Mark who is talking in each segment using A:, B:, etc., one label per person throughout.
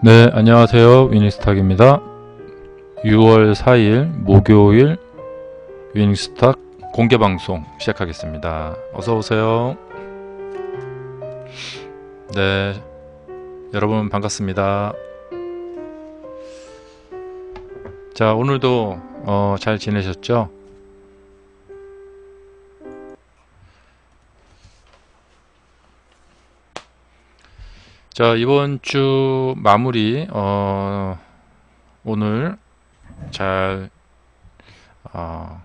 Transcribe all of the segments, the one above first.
A: 네, 안녕하세요. 위닝스탁입니다. 6월 4일 목요일 위닝스탁 공개방송 시작하겠습니다. 어서오세요. 네, 여러분 반갑습니다. 자, 오늘도 잘 지내셨죠? 자, 이번 주 마무리 오늘 잘 어,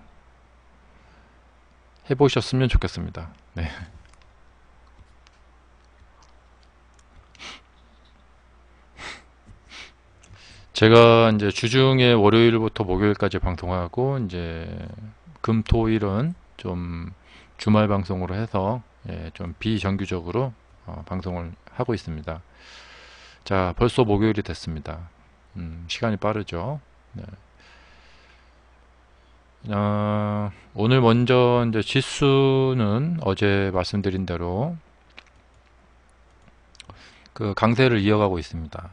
A: 해보셨으면 좋겠습니다. 네. 제가 이제 주중에 월요일부터 목요일까지 방송하고 이제 금, 토, 일은 좀 주말 방송으로 해서 좀 비정규적으로 방송을 하고 있습니다. 자, 벌써 목요일이 됐습니다. 시간이 빠르죠. 네. 오늘 먼저 이제 지수는 어제 말씀드린 대로 그 강세를 이어가고 있습니다.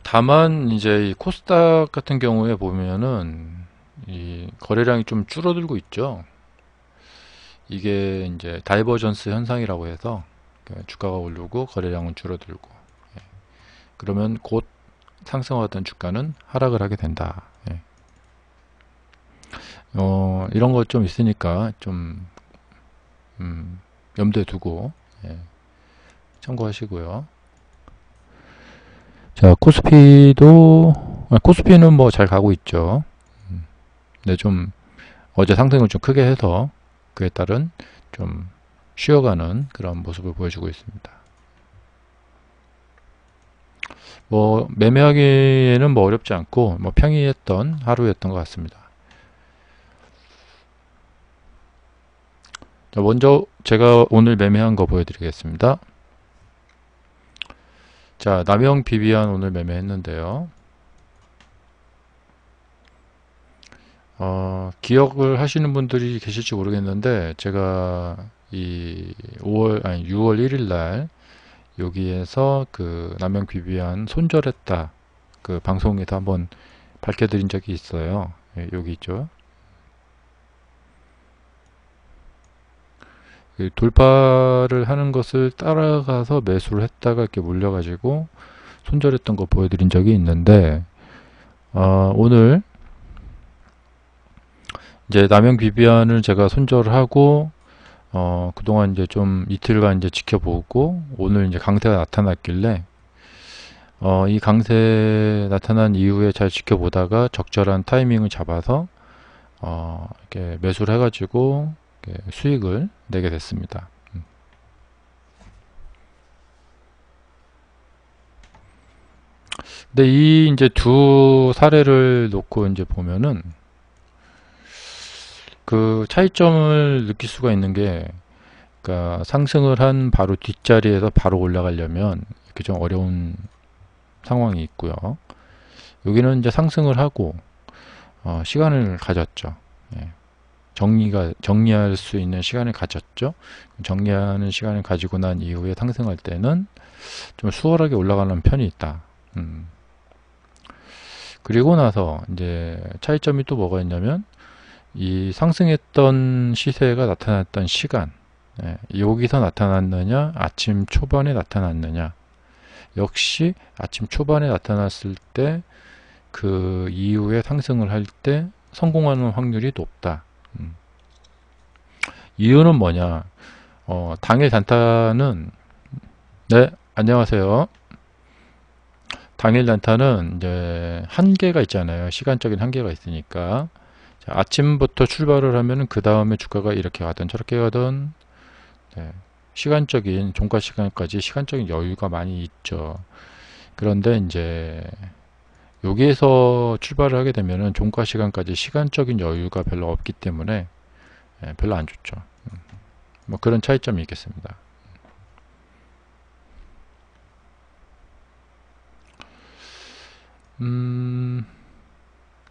A: 다만 이제 이 코스닥 같은 경우에 보면은 이 거래량이 좀 줄어들고 있죠. 이게 이제 다이버전스 현상이라고 해서 주가가 오르고 거래량은 줄어들고, 그러면 곧 상승하던 주가는 하락을 하게 된다. 이런 거 좀 있으니까 좀 염두에 두고 참고하시고요. 자, 코스피는 뭐 잘 가고 있죠. 근데 좀 어제 상승을 좀 크게 해서 그에 따른 좀 쉬어가는 그런 모습을 보여주고 있습니다. 뭐 매매하기에는 뭐 어렵지 않고 뭐 평이했던 하루였던 것 같습니다. 자, 먼저 제가 오늘 매매한 거 보여드리겠습니다. 자, 남영 비비안 오늘 매매했는데요. 기억을 하시는 분들이 계실지 모르겠는데 제가 이 6월 1일 날 여기에서 그 남영 비비안 손절했다 그 방송에서 한번 밝혀드린 적이 있어요. 여기 있죠. 돌파를 하는 것을 따라가서 매수를 했다가 이렇게 몰려가지고 손절했던 거 보여드린 적이 있는데, 오늘 이제 남영 비비안을 제가 손절을 하고 그동안 이제 좀 이틀간 이제 지켜보고 오늘 이제 강세가 나타났길래 이 강세 나타난 이후에 잘 지켜보다가 적절한 타이밍을 잡아서 이렇게 매수를 해가지고 이렇게 수익을 내게 됐습니다. 근데 이 이제 두 사례를 놓고 이제 보면은 그 차이점을 느낄 수가 있는 게, 그러니까 상승을 한 바로 뒷자리에서 바로 올라가려면 이렇게 좀 어려운 상황이 있고요. 여기는 이제 상승을 하고 시간을 가졌죠. 예. 정리할 수 있는 시간을 가졌죠. 정리하는 시간을 가지고 난 이후에 상승할 때는 좀 수월하게 올라가는 편이 있다. 그리고 나서 이제 차이점이 또 뭐가 있냐면 이 상승했던 시세가 나타났던 시간, 여기서 나타났느냐 아침 초반에 나타났느냐, 역시 아침 초반에 나타났을 때 그 이후에 상승을 할 때 성공하는 확률이 높다. 이유는 뭐냐? 당일 단타는, 네, 안녕하세요. 당일 단타는 이제 한계가 있잖아요. 시간적인 한계가 있으니까. 자, 아침부터 출발을 하면은 그 다음에 주가가 이렇게 가든 저렇게 가든, 네, 시간적인 종가 시간까지 시간적인 여유가 많이 있죠. 그런데 이제 여기에서 출발을 하게 되면은 종가 시간까지 시간적인 여유가 별로 없기 때문에 별로 안 좋죠. 뭐 그런 차이점이 있겠습니다.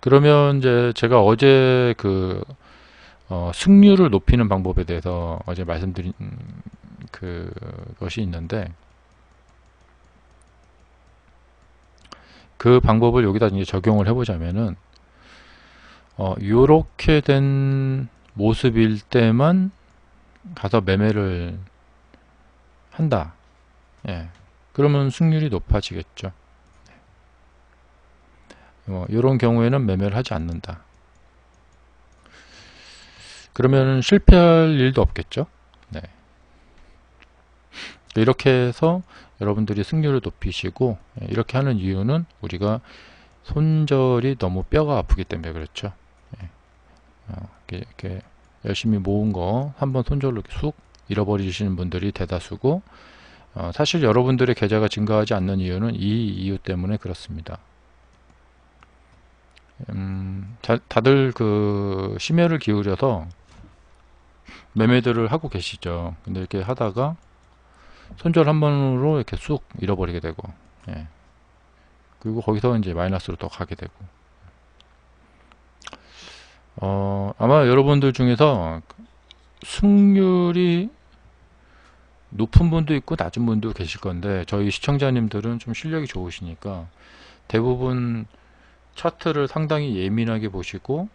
A: 그러면 이제 제가 어제 그 승률을 높이는 방법에 대해서 어제 말씀드린 그것이 있는데, 그 방법을 여기다 이제 적용을 해보자면은 요렇게 된 모습일 때만 가서 매매를 한다. 예. 그러면 승률이 높아지겠죠. 이런 경우에는 매매를 하지 않는다. 그러면 실패할 일도 없겠죠. 네. 이렇게 해서 여러분들이 승률을 높이시고, 이렇게 하는 이유는 우리가 손절이 너무 뼈가 아프기 때문에 그렇죠. 이렇게 열심히 모은 거 한번 손절로 쑥 잃어버리시는 분들이 대다수고, 사실 여러분들의 계좌가 증가하지 않는 이유는 이 이유 때문에 그렇습니다. 다들 심혈을 기울여서 매매들을 하고 계시죠. 근데 이렇게 하다가 손절 한 번으로 이렇게 쑥 잃어버리게 되고, 예. 그리고 거기서 이제 마이너스로 더 가게 되고, 아마 여러분들 중에서 승률이 높은 분도 있고 낮은 분도 계실 건데, 저희 시청자님들은 좀 실력이 좋으시니까 대부분 차트를 상당히 예민하게 보시고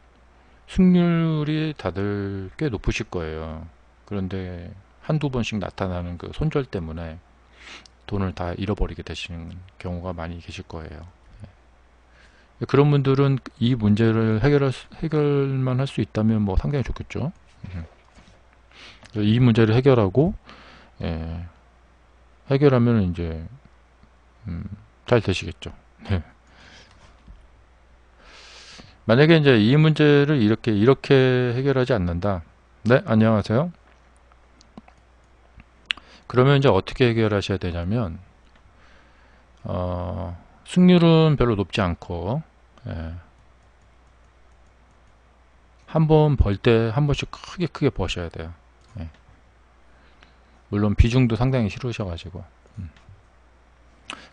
A: 승률이 다들 꽤 높으실 거예요. 그런데 한두 번씩 나타나는 그 손절 때문에 돈을 다 잃어버리게 되시는 경우가 많이 계실 거예요. 그런 분들은 이 문제를 해결만 할 수 있다면 뭐 상당히 좋겠죠. 이 문제를 해결하고, 예, 해결하면 이제 잘 되시겠죠. 네. 만약에 이제 이 문제를 이렇게 해결하지 않는다. 네, 안녕하세요. 그러면 이제 어떻게 해결하셔야 되냐면, 승률은 별로 높지 않고, 예, 한 번 벌 때 한 번씩 크게 버셔야 돼요. 예. 물론 비중도 상당히 싫으셔가지고.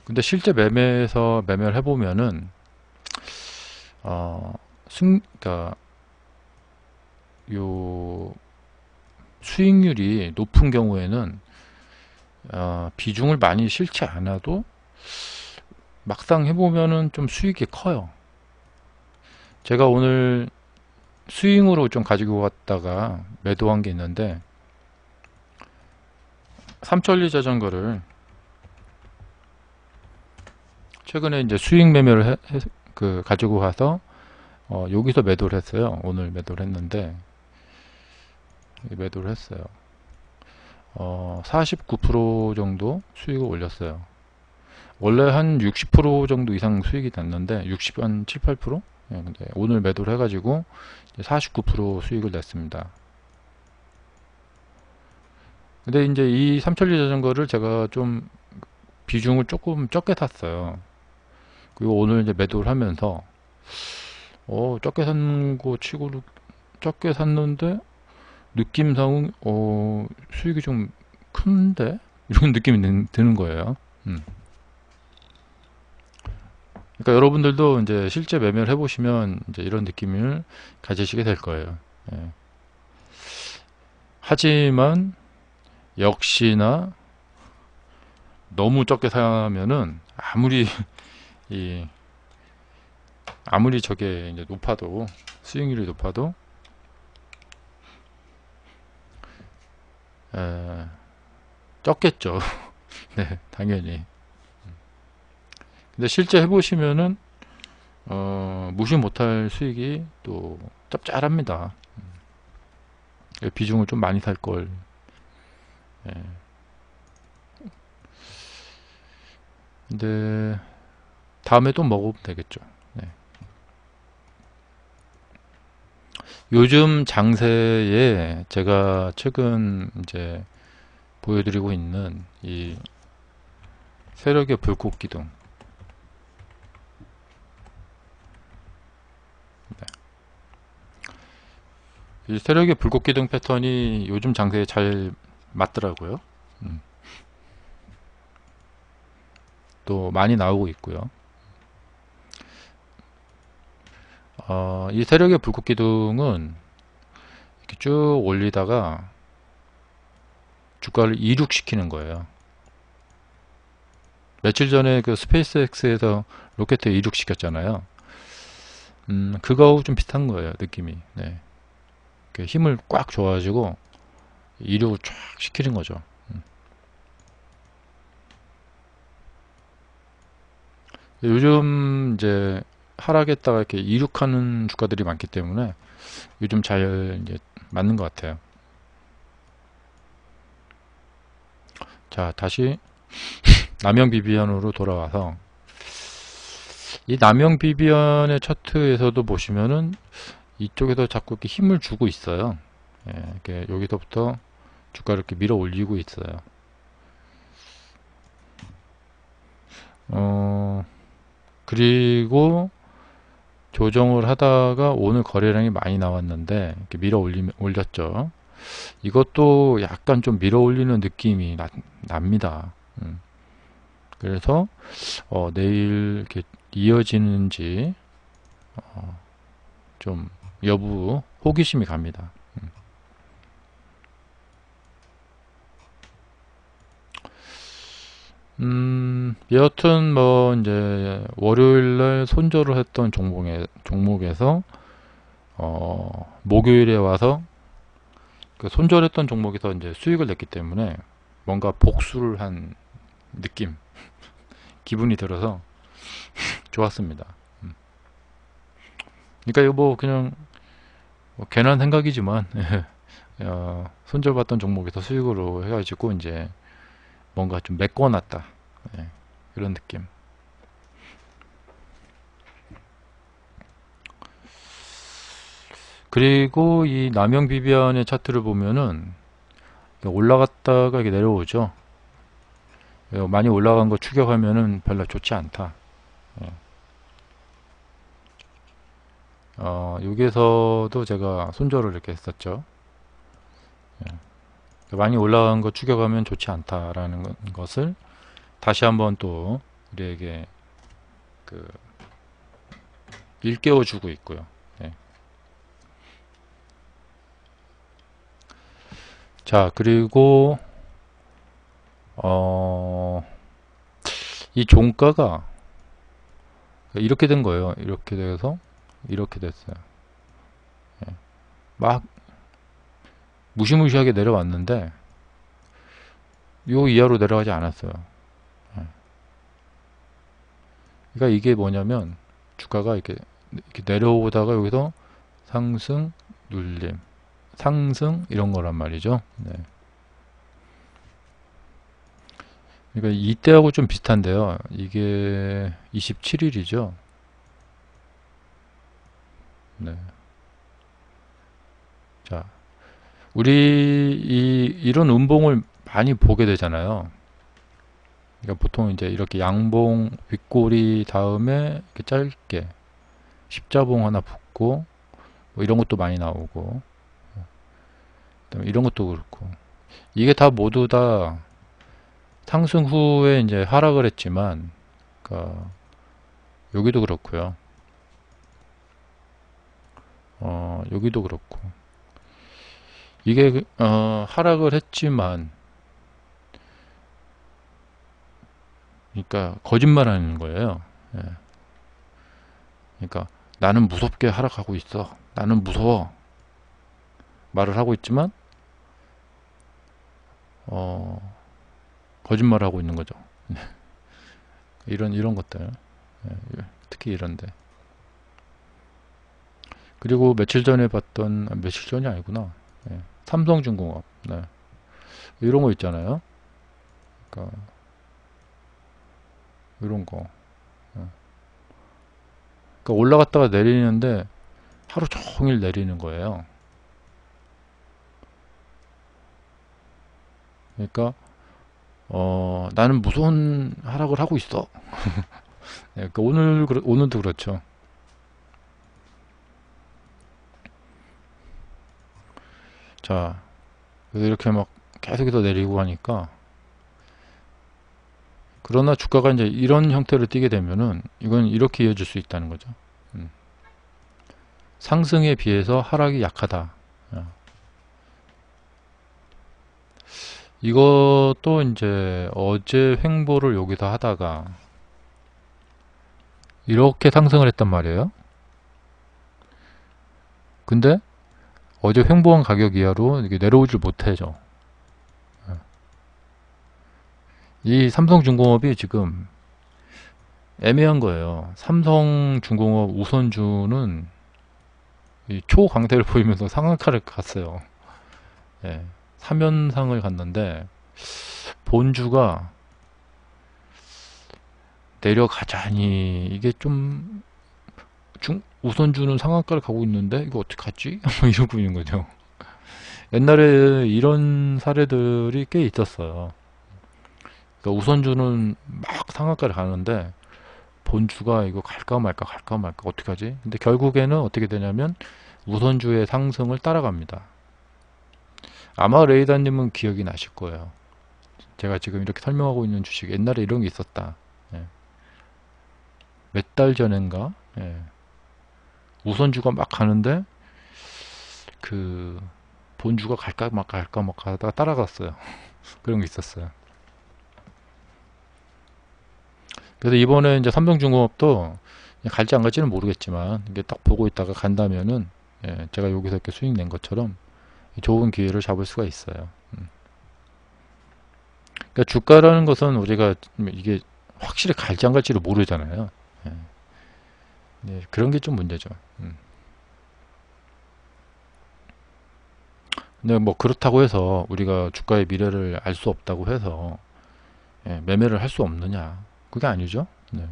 A: 근데 실제 매매에서 매매를 해보면은, 그러니까 요 수익률이 높은 경우에는 비중을 많이 싫지 않아도 막상 해보면은 좀 수익이 커요. 제가 오늘 스윙으로 좀 가지고 갔다가 매도한 게 있는데, 삼천리 자전거를 최근에 이제 수익 매매를 가지고 가서 여기서 매도를 했어요. 오늘 매도를 했는데, 매도를 했어요. 49% 정도 수익을 올렸어요. 원래 한 60% 정도 이상 수익이 났는데 60, 한 7, 8%? 예, 근데 오늘 매도를 해가지고 49% 수익을 냈습니다. 근데 이제 이 삼천리 자전거를 제가 좀 비중을 조금 적게 샀어요. 그리고 오늘 이제 매도를 하면서 적게 산 거 치고는 적게 샀는데 느낌상 수익이 좀 큰데 이런 느낌이 드는 거예요. 그러니까 여러분들도 이제 실제 매매를 해보시면 이제 이런 느낌을 가지시게 될 거예요. 예. 하지만 역시나 너무 적게 사면은 아무리 저게 이제 높아도, 수익률이 높아도 적겠죠. 네, 당연히. 근데 실제 해보시면은 무시 못할 수익이 또 짭짤합니다. 비중을 좀 많이 살 걸. 예. 근데 다음에 또 먹으면 되겠죠. 네. 요즘 장세에 제가 최근 이제 보여드리고 있는 이 세력의 불꽃 기둥, 이 세력의 불꽃 기둥 패턴이 요즘 장세에 잘 맞더라고요. 또 많이 나오고 있고요. 이 세력의 불꽃 기둥은 이렇게 쭉 올리다가 주가를 이륙시키는 거예요. 며칠 전에 그 스페이스X에서 로켓 이륙시켰잖아요. 그거하고 좀 비슷한 거예요, 느낌이. 네. 힘을 꽉 줘가지고 이륙을 쫙 시키는 거죠. 요즘 이제 하락했다가 이렇게 이륙하는 주가들이 많기 때문에 요즘 잘 이제 맞는 것 같아요. 자, 다시 남영 비비안으로 돌아와서 이 남영 비비안의 차트에서도 보시면은 이쪽에서 자꾸 이렇게 힘을 주고 있어요. 예, 이렇게 여기서부터 주가를 이렇게 밀어 올리고 있어요. 그리고 조정을 하다가 오늘 거래량이 많이 나왔는데 이렇게 밀어 올렸죠. 이것도 약간 좀 밀어 올리는 느낌이 납니다. 그래서 내일 이렇게 이어지는지 좀 여부 호기심이 갑니다. 여하튼 뭐 이제 월요일날 손절을 했던 종목에서 목요일에 와서 그 손절했던 종목에서 이제 수익을 냈기 때문에 뭔가 복수를 한 느낌, 기분이 들어서 좋았습니다. 그러니까 이거 뭐 그냥 뭐 괜한 생각이지만 손절받던 종목에서 수익으로 해가지고 이제 뭔가 좀 메꿔놨다, 그런 느낌. 그리고 이 남영 비비안의 차트를 보면은 올라갔다가 이렇게 내려오죠. 많이 올라간 거 추격하면은 별로 좋지 않다. 여기에서도 제가 손절을 이렇게 했었죠. 많이 올라간 거 추격하면 좋지 않다라는 것을 다시 한번 또 우리에게 그 일깨워 주고 있고요. 자, 그리고 이 종가가 이렇게 된 거예요. 이렇게 돼서 이렇게 됐어요. 막 무시무시하게 내려왔는데 요 이하로 내려가지 않았어요. 그러니까 이게 뭐냐면 주가가 이렇게 내려오다가 여기서 상승, 눌림, 상승 이런 거란 말이죠. 그러니까 이때하고 좀 비슷한데요. 이게 27일이죠. 자, 우리 이런 음봉을 많이 보게 되잖아요. 그러니까 보통 이제 이렇게 양봉 윗꼬리 다음에 이렇게 짧게 십자봉 하나 붙고 뭐 이런 것도 많이 나오고, 그다음에 이런 것도 그렇고, 이게 다 모두 다 상승 후에 이제 하락을 했지만, 그러니까 여기도 그렇고요. 여기도 그렇고, 이게 하락을 했지만, 그러니까 거짓말하는 거예요. 그러니까 나는 무섭게 하락하고 있어. 나는 무서워. 말을 하고 있지만 거짓말하고 있는 거죠. 이런 것들, 특히 이런데. 그리고 며칠 전에 봤던, 며칠 전이 아니구나. 삼성중공업, 이런 거 있잖아요. 그러니까 이런 거. 그러니까 올라갔다가 내리는데 하루 종일 내리는 거예요. 그러니까 나는 무서운 하락을 하고 있어. 그러니까 오늘도 그렇죠. 자, 이렇게 막 계속해서 내리고 하니까, 그러나 주가가 이제 이런 형태를 띠게 되면은 이건 이렇게 이어질 수 있다는 거죠. 상승에 비해서 하락이 약하다. 이것도 이제 어제 횡보를 여기서 하다가 이렇게 상승을 했단 말이에요. 근데 어제 횡보한 가격 이하로 이게 내려오질 못해죠. 이 삼성중공업이 지금 애매한 거예요. 삼성중공업 우선주는 이 초강세를 보이면서 상한가를 갔어요. 예, 3연상을 갔는데 본주가 내려가자니 이게 좀 우선주는 상한가를 가고 있는데 이거 어떡하지? 이러고 있는 거죠. 옛날에 이런 사례들이 꽤 있었어요. 그러니까 우선주는 막 상한가를 가는데 본주가 이거 갈까 말까 갈까 말까 어떡하지? 근데 결국에는 어떻게 되냐면 우선주의 상승을 따라갑니다. 아마 레이다님은 기억이 나실 거예요. 제가 지금 이렇게 설명하고 있는 주식 옛날에 이런 게 있었다. 예. 몇 달 전인가 예. 우선주가 막 가는데 그 본주가 갈까 말까 갈까 말까 하다가 따라갔어요. 그런 게 있었어요. 그래서 이번에 이제 삼성중공업도 갈지 안 갈지는 모르겠지만 이게 딱 보고 있다가 간다면은 예, 제가 여기서 이렇게 수익 낸 것처럼 좋은 기회를 잡을 수가 있어요. 그러니까 주가라는 것은 우리가 이게 확실히 갈지 안 갈지를 모르잖아요. 예. 네, 그런 게 좀 문제죠. 근데 뭐 그렇다고 해서 우리가 주가의 미래를 알 수 없다고 해서 예, 매매를 할 수 없느냐? 그게 아니죠. 네,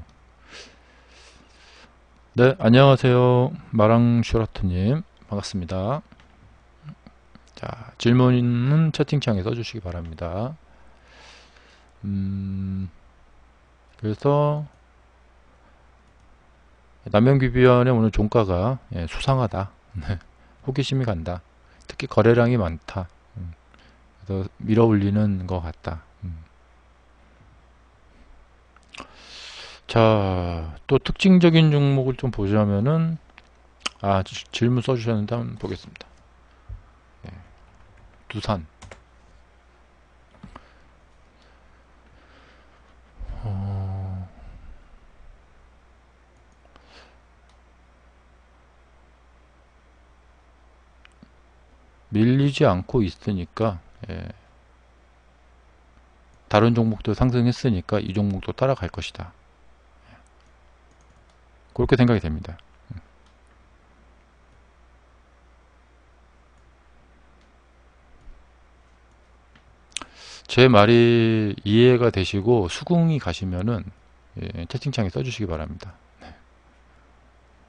A: 네 안녕하세요. 마랑슈라트님 반갑습니다. 자, 질문은 채팅창에 써주시기 바랍니다. 그래서 남양비비안의 오늘 종가가 예, 수상하다. 네, 호기심이 간다. 특히 거래량이 많다. 그래서 밀어 올리는 것 같다. 자, 또 특징적인 종목을 좀 보자면은 질문 써주셨는데 한번 보겠습니다. 예, 두산. 밀리지 않고 있으니까 예, 다른 종목도 상승했으니까 이 종목도 따라갈 것이다. 그렇게 생각이 됩니다. 제 말이 이해가 되시고 수긍이 가시면은 예, 채팅창에 써주시기 바랍니다.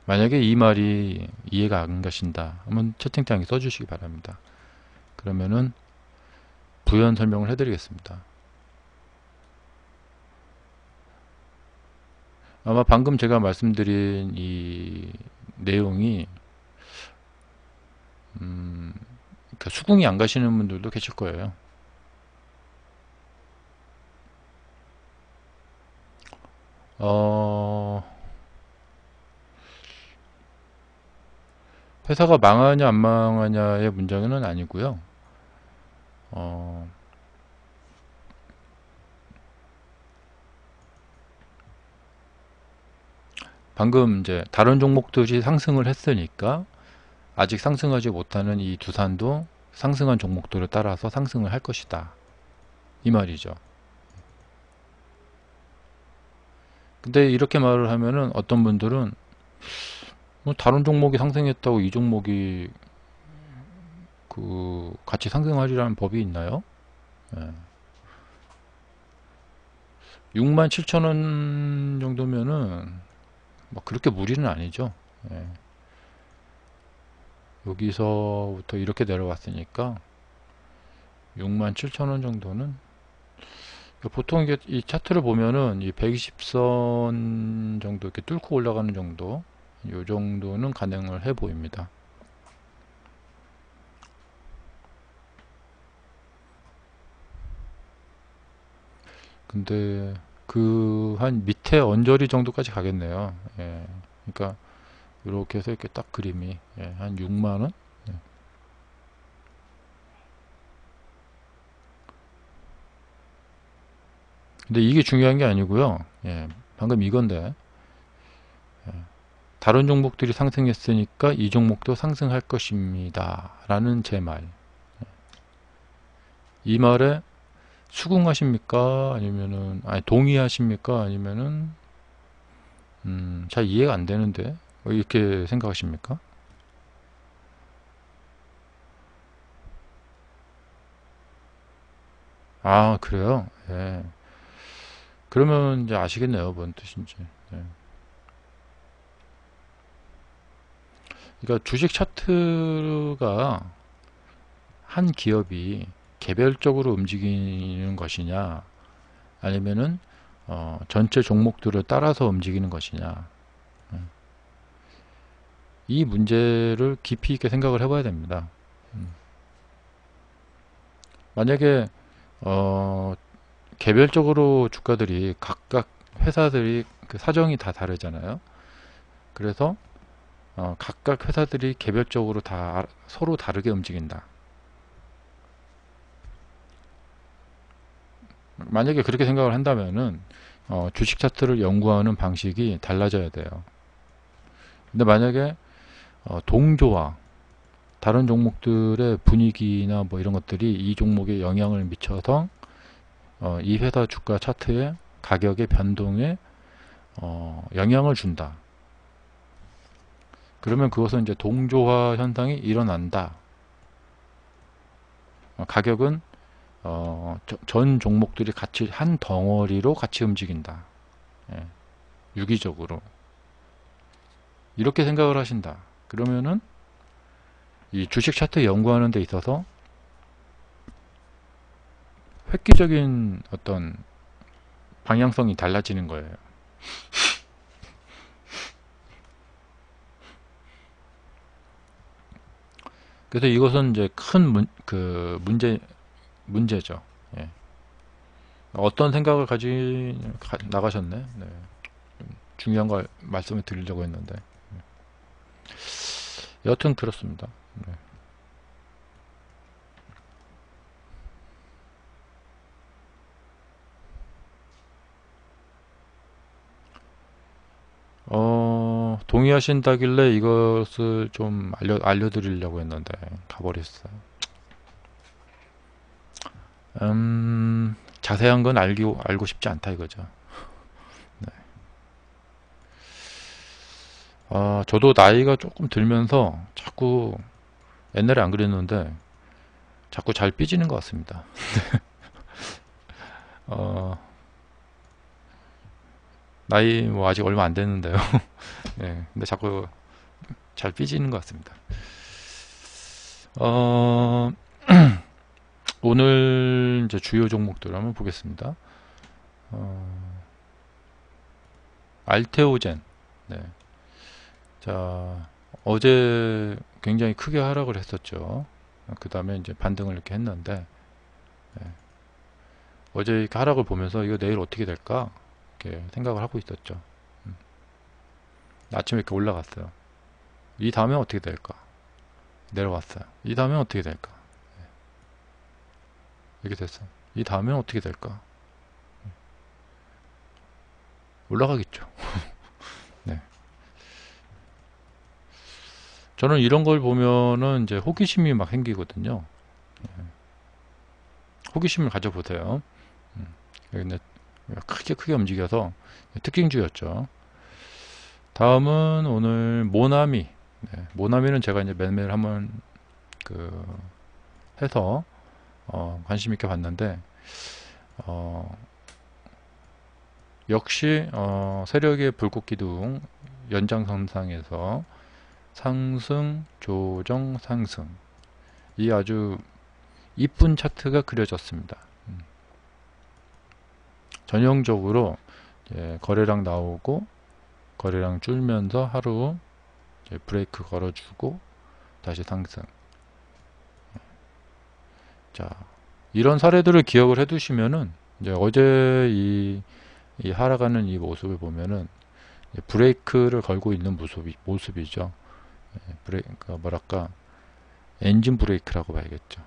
A: 만약에 이 말이 이해가 안 가신다 하면 채팅창에 써주시기 바랍니다. 그러면은 부연 설명을 해드리겠습니다. 아마 방금 제가 말씀드린 이 내용이 그러니까 수긍이 안 가시는 분들도 계실 거예요. 회사가 망하냐 안 망하냐의 문제는 아니고요. 방금 이제 다른 종목들이 상승을 했으니까 아직 상승하지 못하는 이 두산도 상승한 종목들을 따라서 상승을 할 것이다. 이 말이죠. 근데 이렇게 말을 하면은 어떤 분들은 뭐 다른 종목이 상승했다고 이 종목이 그 같이 상승하리라는 법이 있나요? 예. 67,000원 정도면은 뭐 그렇게 무리는 아니죠. 예. 여기서부터 이렇게 내려왔으니까 67,000원 정도는 보통 이게 이 차트를 보면은 이 120선 정도 이렇게 뚫고 올라가는 정도 이 정도는 가능을 해 보입니다. 근데 그 한 밑에 언저리 정도까지 가겠네요. 예. 그러니까 이렇게 해서 이렇게 딱 그림이 예. 한 6만원 근데 이게 중요한 게 아니고요. 예, 방금 이건데, 예, 다른 종목들이 상승했으니까 이 종목도 상승할 것입니다 라는 제 말. 이 말에 수긍하십니까? 아니면은 아니 동의하십니까? 아니면은 잘 이해가 안 되는데 왜 이렇게 생각하십니까? 아, 그래요? 예. 그러면 이제 아시겠네요, 뭔 뜻인지. 예. 그러니까 주식 차트가 한 기업이 개별적으로 움직이는 것이냐, 아니면은 전체 종목들을 따라서 움직이는 것이냐, 이 문제를 깊이 있게 생각을 해봐야 됩니다. 만약에 어, 개별적으로 주가들이 각각 회사들이 그 사정이 다 다르잖아요. 그래서 각각 회사들이 개별적으로 다 서로 다르게 움직인다. 만약에 그렇게 생각을 한다면은 주식 차트를 연구하는 방식이 달라져야 돼요. 근데 만약에 동조와 다른 종목들의 분위기나 뭐 이런 것들이 이 종목에 영향을 미쳐서 이 회사 주가 차트의 가격의 변동에 영향을 준다. 그러면 그것은 이제 동조화 현상이 일어난다. 가격은 전 종목들이 같이 한 덩어리로 같이 움직인다. 예, 유기적으로 이렇게 생각을 하신다. 그러면은 이 주식 차트 연구하는 데 있어서 획기적인 어떤 방향성이 달라지는 거예요. 그래서 이것은 이제 큰 문제죠. 예. 어떤 생각을 나가셨네. 네. 중요한 걸 말씀을 드리려고 했는데. 여튼 그렇습니다. 네. 동의하신다길래 이것을 좀 알려드리려고 했는데 가버렸어요. 자세한 건 알고 싶지 않다 이거죠. 네. 저도 나이가 조금 들면서 자꾸 옛날에 안 그랬는데 자꾸 잘 삐지는 것 같습니다. 어, 나이 뭐 아직 얼마 안 됐는데요. 네, 근데 자꾸 잘 삐지는 것 같습니다. 어, 오늘 이제 주요 종목들 한번 보겠습니다. 알테오젠. 네. 자, 어제 굉장히 크게 하락을 했었죠. 그 다음에 이제 반등을 이렇게 했는데, 네. 어제 이렇게 하락을 보면서 이거 내일 어떻게 될까? 이렇게 생각을 하고 있었죠. 아침에 이렇게 올라갔어요. 이 다음에 어떻게 될까? 내려왔어요. 이 다음에 어떻게 될까? 이렇게 됐어요. 이 다음에 어떻게 될까? 올라가겠죠. 네. 저는 이런 걸 보면은 이제 호기심이 막 생기거든요. 호기심을 가져보세요. 근데 크게 움직여서 특징주였죠. 다음은 오늘 모나미. 네, 모나미는 제가 이제 매일매일 한번 그 해서 관심 있게 봤는데 역시 세력의 불꽃기둥 연장선상에서 상승, 조정, 상승, 이 아주 이쁜 차트가 그려졌습니다. 전형적으로 거래량 나오고 거래량 줄면서 하루 브레이크 걸어주고 다시 상승. 자, 이런 사례들을 기억을 해두시면은 이제 어제 이 하락하는 이 모습을 보면은 브레이크를 걸고 있는 모습이죠. 브레이크 뭐랄까 엔진 브레이크라고 봐야겠죠.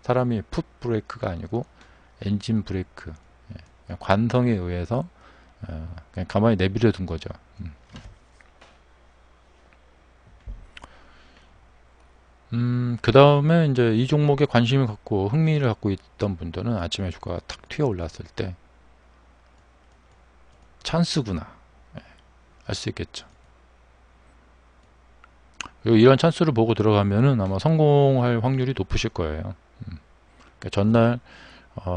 A: 사람이 풋 브레이크가 아니고 엔진 브레이크. 그냥 관성에 의해서 그냥 가만히 내버려 둔 거죠. 그 다음에 이제 이 종목에 관심을 갖고 흥미를 갖고 있던 분들은 아침에 주가가 탁 튀어 올랐을 때 찬스구나 알 수 있겠죠. 그리고 이런 찬스를 보고 들어가면은 아마 성공할 확률이 높으실 거예요. 그러니까 전날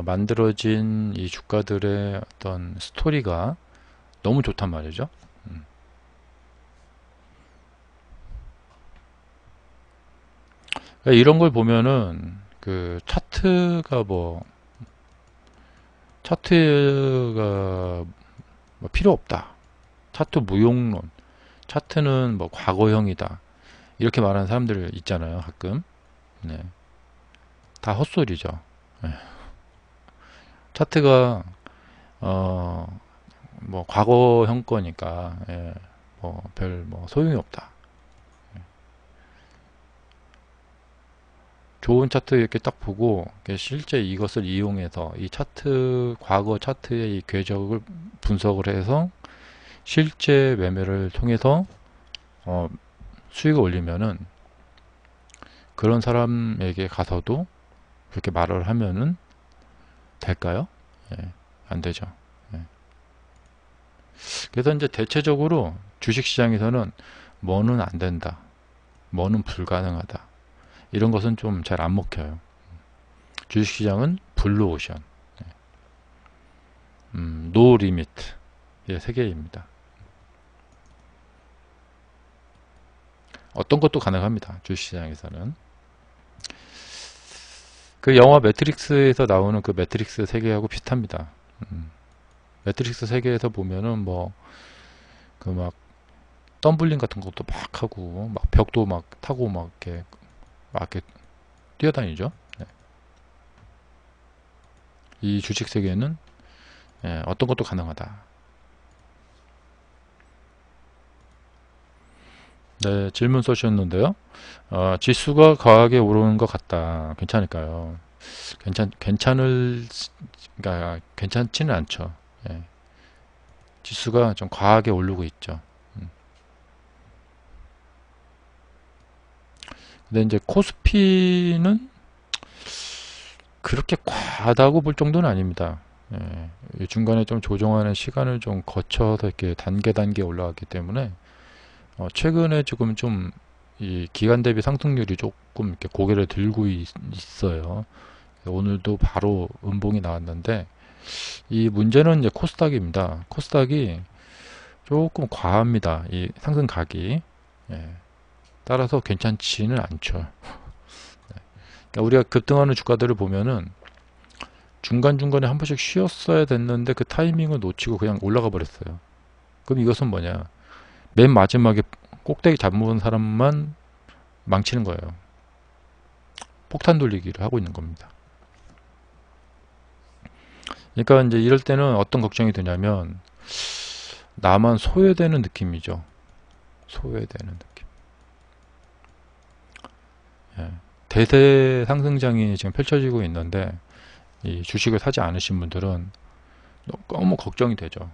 A: 만들어진 이 주가들의 어떤 스토리가 너무 좋단 말이죠. 그러니까 이런 걸 보면은 그 차트가 뭐 필요 없다. 차트 무용론. 차트는 뭐 과거형이다. 이렇게 말하는 사람들 있잖아요. 가끔. 네. 다 헛소리죠. 네. 차트가 뭐 과거형 거니까 뭐 별 뭐 소용이 없다. 좋은 차트 이렇게 딱 보고 실제 이것을 이용해서 이 차트 과거 차트의 이 궤적을 분석을 해서 실제 매매를 통해서 수익을 올리면은 그런 사람에게 가서도 그렇게 말을 하면은 될까요? 안 되죠. 그래서 이제 대체적으로 주식시장에서는 뭐는 안 된다, 뭐는 불가능하다 이런 것은 좀 잘 안 먹혀요. 주식시장은 블루오션, 노 리미트 세 개입니다. 어떤 것도 가능합니다. 주식시장에서는. 그 영화 매트릭스에서 나오는 그 매트릭스 세계하고 비슷합니다. 매트릭스 세계에서 보면은 뭐 그 막 덤블링 같은 것도 막 하고 막 벽도 막 타고 막 이렇게 뛰어다니죠. 네. 이 주식 세계는 어떤 것도 가능하다. 네, 질문 써주셨는데요. 지수가 과하게 오르는 것 같다. 괜찮을까요? 그러니까 괜찮지는 않죠. 예. 지수가 좀 과하게 오르고 있죠. 근데 이제 코스피는 그렇게 과하다고 볼 정도는 아닙니다. 중간에 좀 조정하는 시간을 좀 거쳐서 이렇게 단계 올라갔기 때문에 최근에 지금 좀 이 기간 대비 상승률이 조금 이렇게 고개를 들고 있어요. 오늘도 바로 음봉이 나왔는데 이 문제는 이제 코스닥입니다. 코스닥이 조금 과합니다. 이 상승각이. 따라서 괜찮지는 않죠. 그러니까 우리가 급등하는 주가들을 보면은 중간중간에 한 번씩 쉬었어야 됐는데 그 타이밍을 놓치고 그냥 올라가 버렸어요. 그럼 이것은 뭐냐? 맨 마지막에 꼭대기 잡은 사람만 망치는 거예요. 폭탄 돌리기를 하고 있는 겁니다. 그러니까 이제 이럴 때는 어떤 걱정이 드냐면 나만 소외되는 느낌이죠. 소외되는 느낌. 대세 상승장이 지금 펼쳐지고 있는데 이 주식을 사지 않으신 분들은 너무 걱정이 되죠.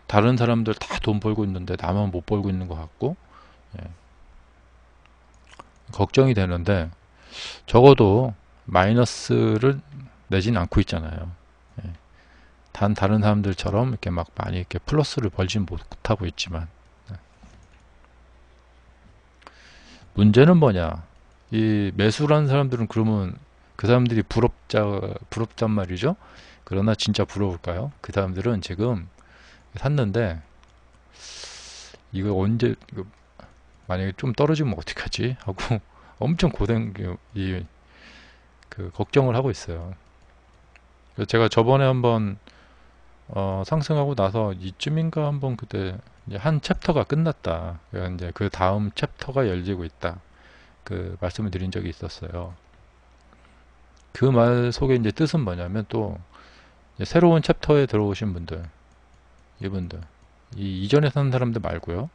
A: 다른 사람들 다 돈 벌고 있는데 나만 못 벌고 있는 것 같고 걱정이 되는데 적어도 마이너스를 내진 않고 있잖아요. 다른 사람들처럼 이렇게 막 많이 이렇게 플러스를 벌진 못하고 있지만 문제는 뭐냐? 이 매수라는 사람들은 그러면 그 사람들이 부럽단 말이죠. 그러나 진짜 부러울까요? 그 사람들은 지금 샀는데 이거 언제 만약에 좀 떨어지면 어떡하지 하고 엄청 걱정을 하고 있어요. 그래서 제가 저번에 한번 상승하고 나서 이쯤인가 한번 그때 이제 한 챕터가 끝났다. 이제 그 다음 챕터가 열리고 있다. 그 말씀을 드린 적이 있었어요. 그 말 속에 이제 뜻은 뭐냐면 또 새로운 챕터에 들어오신 분들, 이분들, 이전에 산 사람들 말고요.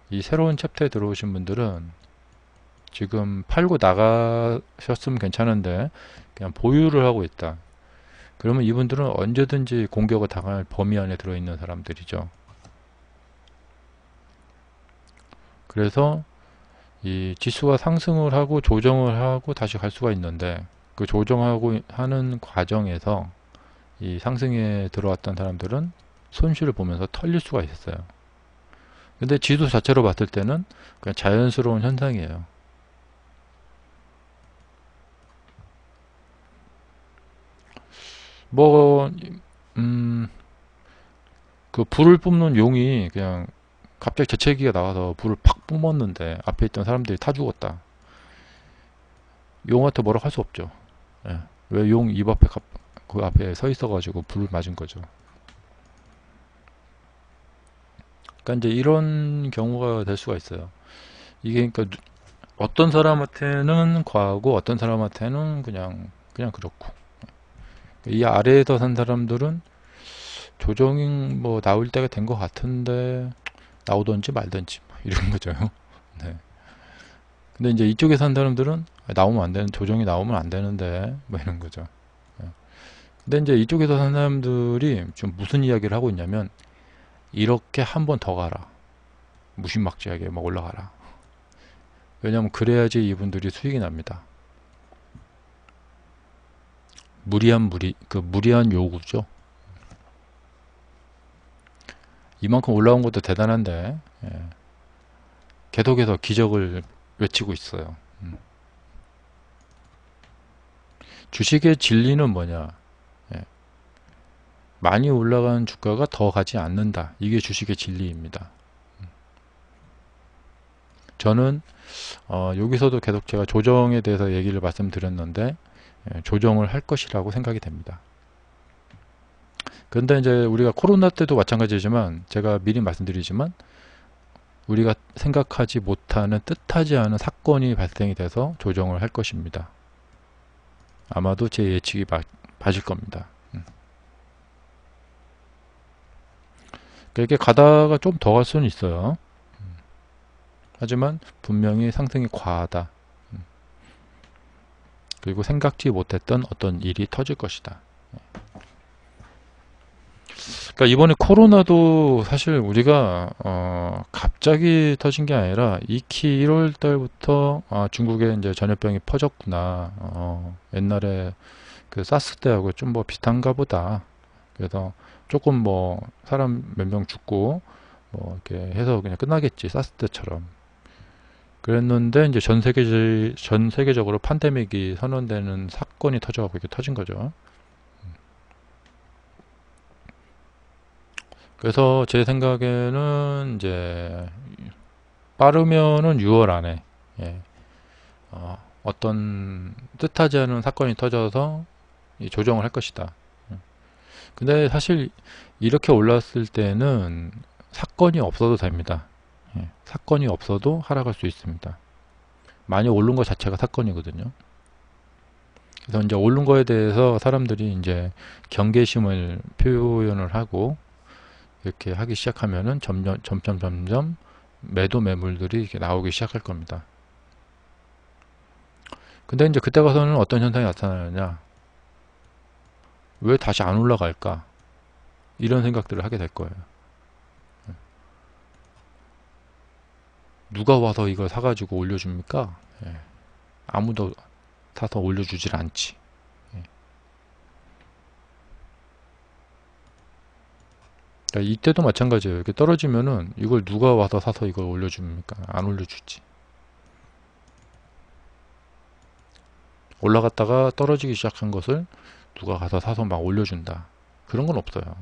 A: 이 새로운 챕터에 들어오신 분들은 지금 팔고 나가셨으면 괜찮은데 그냥 보유를 하고 있다. 그러면 이분들은 언제든지 공격을 당할 범위 안에 들어있는 사람들이죠. 그래서 이 지수가 상승을 하고 조정을 하고 다시 갈 수가 있는데, 그 조정하고 하는 과정에서 이 상승에 들어왔던 사람들은 손실을 보면서 털릴 수가 있어요. 근데 지수 자체로 봤을 때는 그냥 자연스러운 현상이에요. 뭐, 그 불을 뿜는 용이 그냥 갑자기 재채기가 나와서 불을 팍 뿜었는데 앞에 있던 사람들이 타 죽었다. 용한테 뭐라고 할 수 없죠. 예. 왜 용 입 앞에 그 앞에 서 있어가지고 불을 맞은 거죠. 그러니까 이제 이런 경우가 될 수가 있어요. 이게 그러니까 어떤 사람한테는 과하고 어떤 사람한테는 그냥 그렇고, 이 아래에서 산 사람들은 조정이 뭐 나올 때가 된 것 같은데 나오든지 말든지 뭐 이런 거죠. 네. 근데 이제 이쪽에 산 사람들은 나오면 안 되는, 조정이 나오면 안 되는데 뭐 이런 거죠. 네. 근데 이제 이쪽에서 산 사람들이 좀 무슨 이야기를 하고 있냐면, 이렇게 한 번 더 가라, 무심막지하게 막 올라가라. 왜냐면 그래야지 이분들이 수익이 납니다. 무리한 요구죠. 이만큼 올라온 것도 대단한데, 예, 계속해서 기적을 외치고 있어요. 주식의 진리는 뭐냐? 예, 많이 올라간 주가가 더 가지 않는다. 이게 주식의 진리입니다. 저는 여기서도 계속 제가 조정에 대해서 얘기를 말씀드렸는데, 조정을 할 것이라고 생각이 됩니다. 그런데 이제 우리가 코로나 때도 마찬가지지만, 제가 미리 말씀드리지만, 우리가 생각하지 못하는, 뜻하지 않은 사건이 발생이 돼서 조정을 할 것입니다. 아마도 제 예측이 맞을 겁니다. 이렇게 가다가 좀 더 갈 수는 있어요. 하지만 분명히 상승이 과하다. 그리고 생각지 못했던 어떤 일이 터질 것이다. 그러니까 이번에 코로나도 사실 우리가 갑자기 터진 게 아니라 익히 1월 달부터 중국에 이제 전염병이 퍼졌구나. 옛날에 그 사스 때하고 좀 뭐 비슷한가 보다. 그래서 조금 뭐 사람 몇 명 죽고 뭐 이렇게 해서 그냥 끝나겠지, 사스 때처럼. 그랬는데 이제 전 세계적으로 팬데믹이 선언되는 사건이 터져갖고 이렇게 터진 거죠. 그래서 제 생각에는 이제 빠르면은 6월 안에, 예, 어떤 뜻하지 않은 사건이 터져서 이 조정을 할 것이다. 근데 사실 이렇게 올랐을 때는 사건이 없어도 됩니다. 예, 사건이 없어도 하락할 수 있습니다. 많이 오른 것 자체가 사건이거든요. 그래서 이제 오른 거에 대해서 사람들이 이제 경계심을 표현을 하고 이렇게 하기 시작하면은 점점 매도 매물들이 이렇게 나오기 시작할 겁니다. 근데 이제 그때 가서는 어떤 현상이 나타나느냐, 왜 다시 안 올라갈까, 이런 생각들을 하게 될 거예요. 누가 와서 이걸 사가지고 올려줍니까? 예. 아무도 사서 올려주질 않지. 예. 그러니까 이때도 마찬가지예요. 이렇게 떨어지면은 이걸 누가 와서 사서 이걸 올려줍니까? 안 올려주지. 올라갔다가 떨어지기 시작한 것을 누가 가서 사서 막 올려준다, 그런 건 없어요.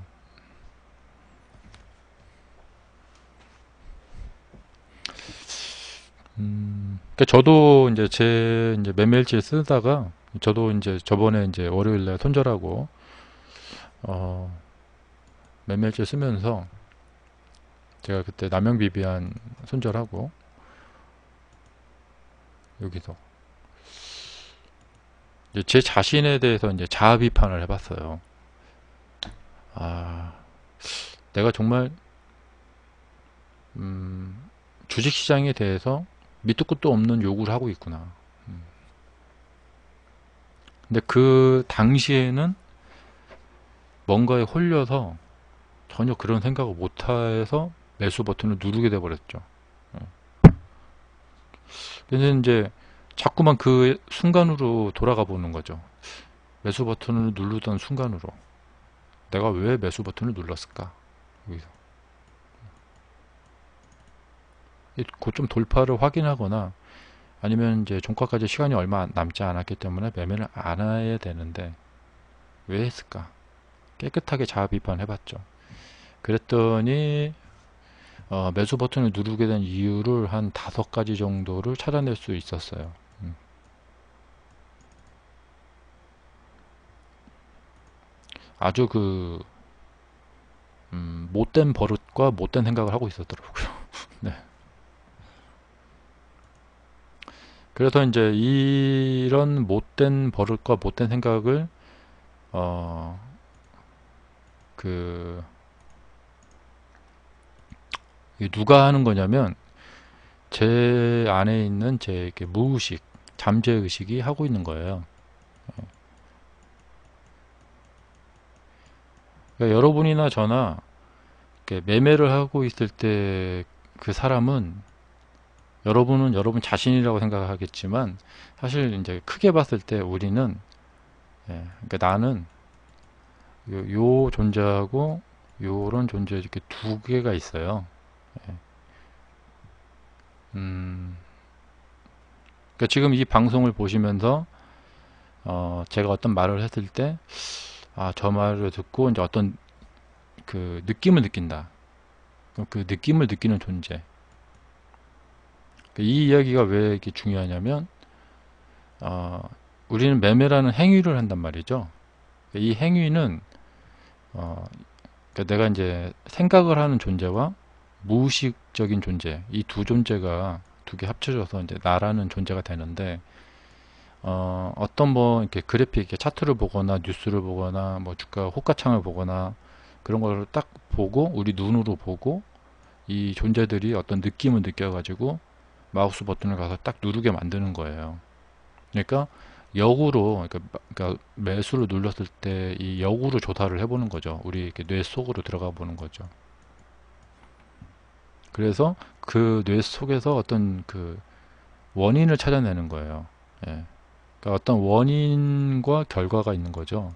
A: 그러니까 저도 이제 제 이제 매매일지 쓰다가, 저도 이제 저번에 이제 월요일날 손절하고 매매일지 쓰면서 제가 그때 남영비비안 손절하고, 여기서 이제 제 자신에 대해서 이제 자아 비판을 해봤어요. 내가 정말 주식시장에 대해서 밑도 끝도 없는 요구를 하고 있구나. 근데 그 당시에는 뭔가에 홀려서 전혀 그런 생각을 못해서 매수 버튼을 누르게 돼버렸죠. 그래서 이제 자꾸만 그 순간으로 돌아가 보는 거죠. 매수 버튼을 누르던 순간으로 내가 왜 매수 버튼을 눌렀을까? 여기서 고점 돌파를 확인하거나 아니면 이제 종가까지 시간이 얼마 남지 않았기 때문에 매매를 안 해야 되는데 왜 했을까? 깨끗하게 자아 비판해 봤죠. 그랬더니 매수 버튼을 누르게 된 이유를 한 5가지 정도를 찾아낼 수 있었어요. 아주 못된 버릇과 못된 생각을 하고 있었더라고요. 네. 그래서 이제 이런 못된 버릇과 못된 생각을 그 누가 하는 거냐면 제 안에 있는 제 이렇게 무의식, 잠재의식이 하고 있는 거예요. 그러니까 여러분이나 저나 이렇게 매매를 하고 있을 때 그 사람은 여러분은 여러분 자신이라고 생각하겠지만 사실 이제 크게 봤을 때 우리는 그러니까 나는 요 존재하고 요런 존재 이렇게 두 개가 있어요. 그러니까 지금 이 방송을 보시면서 제가 어떤 말을 했을 때 저 말을 듣고 이제 어떤 그 느낌을 느낀다. 그 느낌을 느끼는 존재. 이 이야기가 왜 이렇게 중요하냐면 우리는 매매라는 행위를 한단 말이죠. 이 행위는 그러니까 내가 이제 생각을 하는 존재와 무의식적인 존재, 이 두 존재가 두 개 합쳐져서 이제 나라는 존재가 되는데 어떤 뭐 이렇게 그래픽, 이렇게 차트를 보거나 뉴스를 보거나 뭐 주가 호가창을 보거나 그런 걸 딱 보고 우리 눈으로 보고 이 존재들이 어떤 느낌을 느껴가지고 마우스 버튼을 가서 딱 누르게 만드는 거예요. 그러니까 역으로 그러니까 매수를 눌렀을 때 이 역으로 조사를 해보는 거죠. 우리 이렇게 뇌 속으로 들어가 보는 거죠. 그래서 그 뇌 속에서 어떤 그 원인을 찾아내는 거예요. 예. 그러니까 어떤 원인과 결과가 있는 거죠.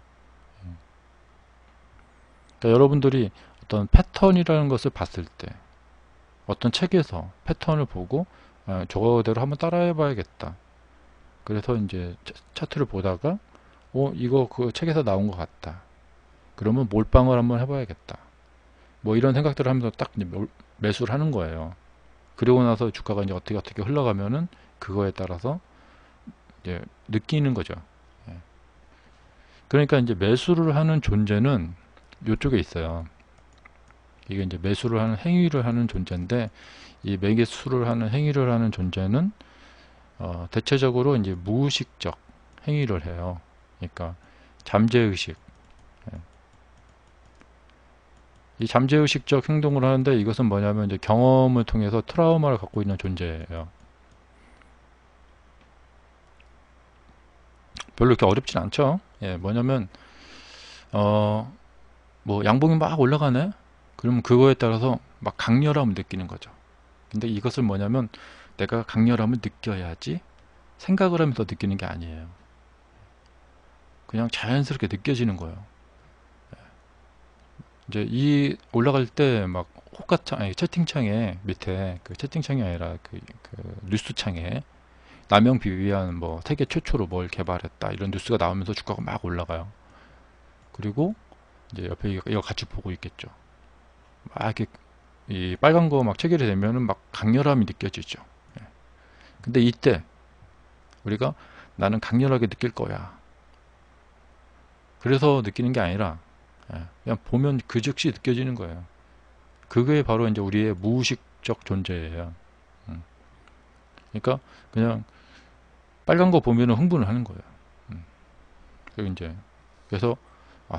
A: 그러니까 여러분들이 어떤 패턴이라는 것을 봤을 때 어떤 책에서 패턴을 보고 저거대로 한번 따라해 봐야겠다. 그래서 이제 차트를 보다가 이거 그 책에서 나온 것 같다. 그러면 몰빵을 한번 해봐야겠다. 뭐 이런 생각들을 하면서 딱 매수를 하는 거예요. 그리고 나서 주가가 이제 어떻게 흘러가면은 그거에 따라서 이제 느끼는 거죠. 예. 그러니까 이제 매수를 하는 존재는 이쪽에 있어요. 이게 이제 매수를 하는 행위를 하는 존재인데 이 매수를 하는 행위를 하는 존재는 대체적으로 이제 무의식적 행위를 해요. 그러니까 잠재의식. 예. 이 잠재의식적 행동을 하는데 이것은 뭐냐면 이제 경험을 통해서 트라우마를 갖고 있는 존재예요. 별로 이렇게 어렵진 않죠. 예, 뭐냐면 뭐 양봉이 막 올라가네. 그러면 그거에 따라서 막 강렬함을 느끼는 거죠. 근데 이것을 뭐냐면 내가 강렬함을 느껴야지 생각을 하면서 느끼는 게 아니에요. 그냥 자연스럽게 느껴지는 거예요. 이제 이 올라갈 때 막 호가창, 아니 채팅창에 밑에 그 채팅창이 아니라 그 뉴스창에 남용 비비안 뭐 세계 최초로 뭘 개발했다 이런 뉴스가 나오면서 주가가 막 올라가요. 그리고 이제 옆에 이거 같이 보고 있겠죠. 막 이렇게 이 빨간 거 막 체결이 되면은 막 강렬함이 느껴지죠. 예. 근데 이때 우리가 나는 강렬하게 느낄 거야. 그래서 느끼는 게 아니라 그냥 보면 그 즉시 느껴지는 거예요. 그게 바로 이제 우리의 무의식적 존재예요. 그러니까 그냥 빨간 거 보면 흥분을 하는 거예요. 그리고 이제 그래서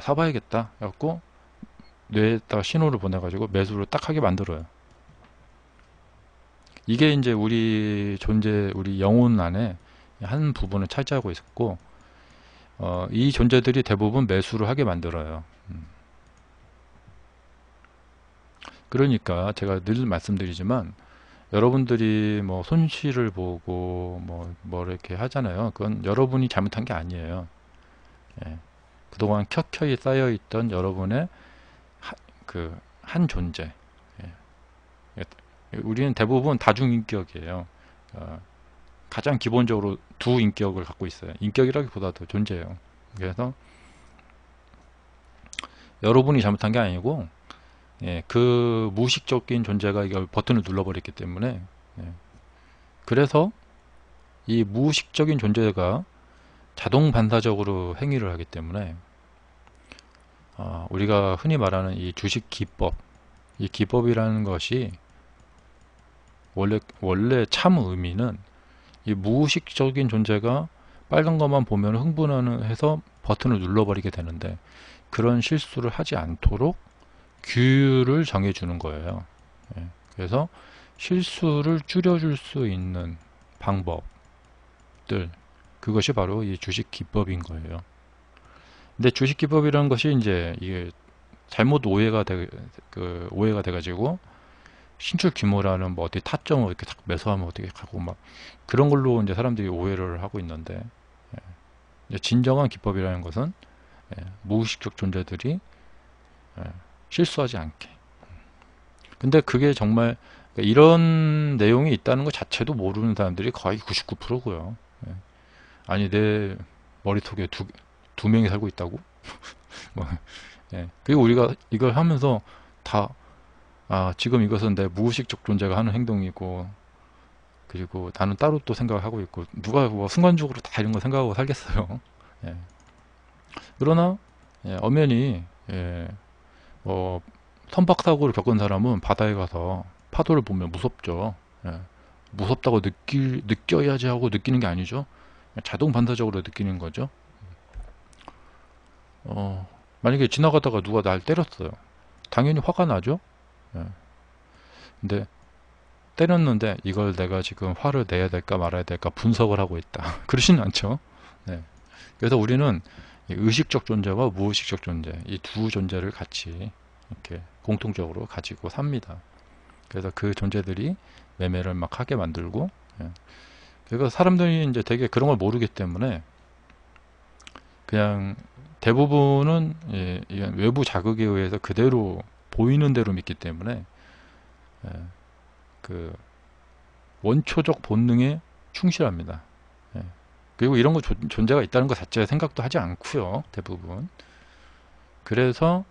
A: 사봐야겠다 해갖고 뇌에다가 신호를 보내가지고 매수를 딱 하게 만들어요. 이게 이제 우리 존재, 우리 영혼 안에 한 부분을 차지하고 있었고, 이 존재들이 대부분 매수를 하게 만들어요. 그러니까 제가 늘 말씀드리지만, 여러분들이 뭐 손실을 보고 뭐 이렇게 하잖아요. 그건 여러분이 잘못한 게 아니에요. 예. 그동안 켜켜이 쌓여있던 여러분의 한 존재. 예. 우리는 대부분 다중인격이에요. 가장 기본적으로 두 인격을 갖고 있어요. 인격이라기보다도 존재예요. 그래서 여러분이 잘못한 게 아니고, 예, 그 무의식적인 존재가 이걸 버튼을 눌러버렸기 때문에, 예, 그래서 이 무의식적인 존재가 자동 반사적으로 행위를 하기 때문에, 우리가 흔히 말하는 이 주식 기법, 이 기법이라는 것이 원래 참 의미는 이 무의식적인 존재가 빨간 것만 보면 흥분하는 해서 버튼을 눌러버리게 되는데, 그런 실수를 하지 않도록 규율을 정해주는 거예요. 예, 그래서 실수를 줄여줄 수 있는 방법들, 그것이 바로 이 주식 기법인 거예요. 근데 주식 기법이라는 것이 이제 이게 잘못 오해가 돼가지고 신출 규모라는 뭐 어떻게 타점을 이렇게 딱 매수하면 어떻게 가고 막 그런 걸로 이제 사람들이 오해를 하고 있는데, 이제 진정한 기법이라는 것은 무의식적 존재들이 실수하지 않게. 근데 그게 정말 이런 내용이 있다는 것 자체도 모르는 사람들이 거의 99%고요. 아니 내 머릿속에 두 명이 살고 있다고? 뭐, 그리고 우리가 이걸 하면서 다 지금 이것은 내 무의식적 존재가 하는 행동이고, 그리고 나는 따로 또 생각을 하고 있고, 누가 뭐 순간적으로 다 이런 거 생각하고 살겠어요. 예. 그러나 엄연히 뭐 선박사고를 겪은 사람은 바다에 가서 파도를 보면 무섭죠. 예. 무섭다고 느껴야지 하고 느끼는 게 아니죠. 자동 반사적으로 느끼는 거죠. 만약에 지나가다가 누가 날 때렸어요. 당연히 화가 나죠. 예. 근데 때렸는데 이걸 내가 지금 화를 내야 될까 말아야 될까 분석을 하고 있다. 그러지는 않죠. 네. 그래서 우리는 의식적 존재와 무의식적 존재, 이 두 존재를 같이 이렇게 공통적으로 가지고 삽니다. 그래서 그 존재들이 매매를 막 하게 만들고, 그래서 사람들이 이제 되게 그런 걸 모르기 때문에 그냥 대부분은 외부 자극에 의해서 그대로 보이는 대로 믿기 때문에 그 원초적 본능에 충실합니다. 그리고 이런 거 존재가 있다는 것 자체 생각도 하지 않고요, 대부분. 그래서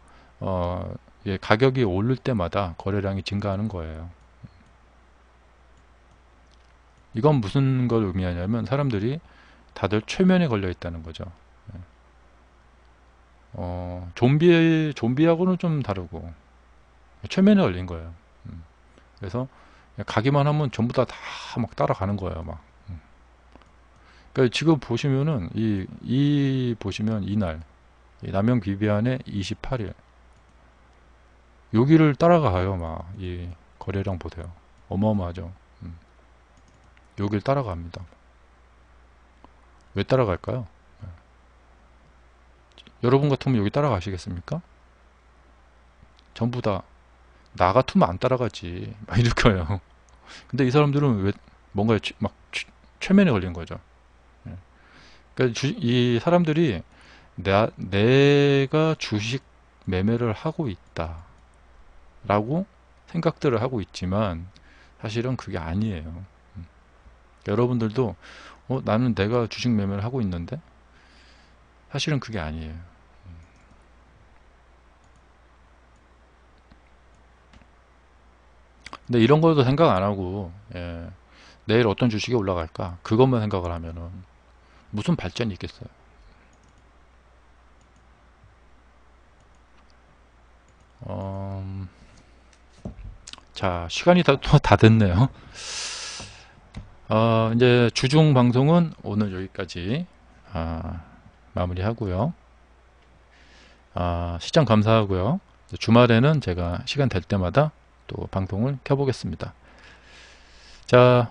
A: 가격이 오를 때마다 거래량이 증가하는 거예요. 이건 무슨 걸 의미하냐면 사람들이 다들 최면에 걸려 있다는 거죠. 좀비하고는 좀 다르고 최면에 걸린 거예요. 그래서 가기만 하면 전부 다 막 따라가는 거예요. 막. 그러니까 지금 보시면은 보시면 이날 남영 비비안의 28일 여기를 따라가요. 막 이 거래량 보세요. 어마어마하죠. 여기를 따라갑니다. 왜 따라갈까요? 여러분 같으면 여기 따라가시겠습니까? 전부 다 나 같으면 안 따라가지 막 이럴 거예요. 근데 이 사람들은 왜 뭔가 막 최면에 걸린 거죠. 그러니까 이 사람들이 내가 주식 매매를 하고 있다 라고 생각들을 하고 있지만 사실은 그게 아니에요. 여러분들도 나는 내가 주식 매매를 하고 있는데 사실은 그게 아니에요. 근데 이런 것도 생각 안 하고 내일 어떤 주식이 올라갈까 그것만 생각을 하면은 무슨 발전이 있겠어요. 자, 시간이 다 됐네요. 이제 주중 방송은 오늘 여기까지 마무리하고요. 시청 감사하고요. 주말에는 제가 시간 될 때마다 또 방송을 켜보겠습니다. 자,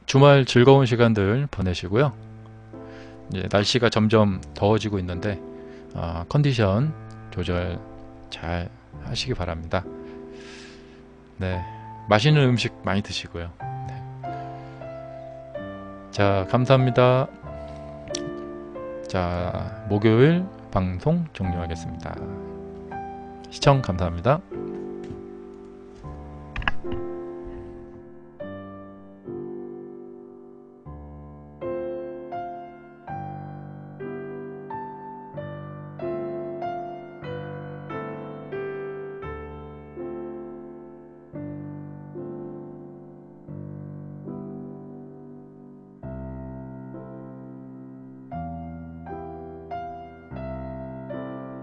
A: 주말 즐거운 시간들 보내시고요. 이제 날씨가 점점 더워지고 있는데 컨디션 조절 잘 하시기 바랍니다. 네, 맛있는 음식 많이 드시고요. 네. 자, 감사합니다. 자, 목요일 방송 종료하겠습니다. 시청 감사합니다.